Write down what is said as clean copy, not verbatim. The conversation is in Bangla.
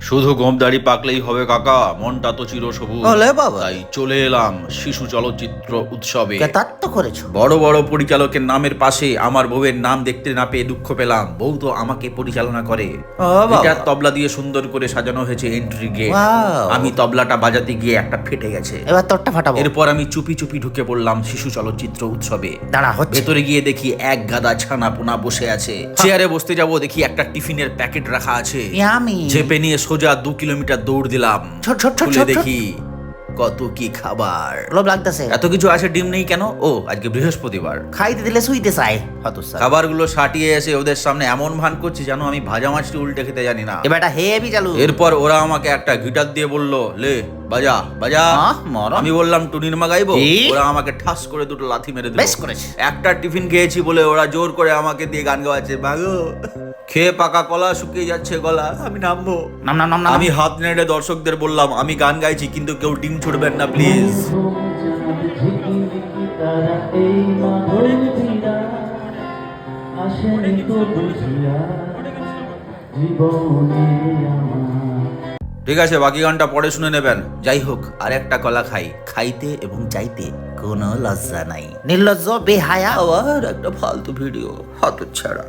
শুধু গোঁফদাড়ি পাকলেই হবে কাকা, মনটা তো চিরসবুজ। ওলে বাবা। তাই চলে এলাম শিশু চলচ্চিত্র উৎসবে। কেতাত্ত করেছো? বড় বড় পরিচালকের নামের পাশে আমার বউয়ের নাম দেখতে না পেয়ে দুঃখ পেলাম। বউ তো আমাকে পরিচালনা করে। ও বাবা। গিটার তবলা দিয়ে সুন্দর করে সাজানো হয়েছে এন্ট্রি গেট। Wow. আমি তবলাটা বাজাতে গিয়ে একটা ফেটে গেছে। এবার তোরটা ফাটাবো। এরপর আমি চুপি চুপি ঢুকে পড়লাম শিশু চলচ্চিত্র উৎসবে। দাঁড়া হচ্ছে। ভেতরে গিয়ে দেখি এক গাদা ছানা পোনা বসে আছে। চেয়ারে বসতে যাব, দেখি একটা টিফিনের প্যাকেট রাখা আছে। ইয়ামি। চেপে নিয়ে সোজা 2 কিলোমিটার দৌড় দিলাম। ছোট, ছোট, ছোট, খুলে ছোট। দেখি কত কি খাবার। লোভ লাগতেছে। এত কিছু আছে, ডিম নেই কেন? ও আজকে বৃহস্পতিবার। খাইতে দিলে শুইতে চাই হতস্যার। খাবারগুলো সাটিয়ে এসে ওদের সামনে এমন ভান করছি যেন আমি ভাজা মাছটি উল্টে খেতে জানি না। এবারটা হেভি চালু। এরপর ওরা আমাকে একটা গিটার দিয়ে বলল, লে বাজা বাজা। মরণ। আমি বললাম টুনির মা গাইবো। কি? ওরা আমাকে ঠাস করে দুটো লাথি মেরে দিল। বেশ করেছে। একটা টিফিন খেয়েছি বলে ওরা জোর করে আমাকে দিয়ে গান গাওয়াচ্ছে। ভাগো, খেয়ে পাকা কলা, শুকিয়ে যাচ্ছে গলা, আমি নামবো। নাম নাম নাম নাম। আমি হাত নেড়ে দর্শকদের বললাম, আমি গান গাইছি কিন্তু কেউ ডিম ছুড়বেন না প্লিজ। ঠিক আছে, বাকি গানটা পরে শুনে নেবেন। যাই হোক, আর একটা কলা খাই। খাইতে এবং যাইতে কোনো লজ্জা নাই। নির্লজ্জ বেহায়া। আবার একটা ফালতু ভিডিও, হাত ছাড়া।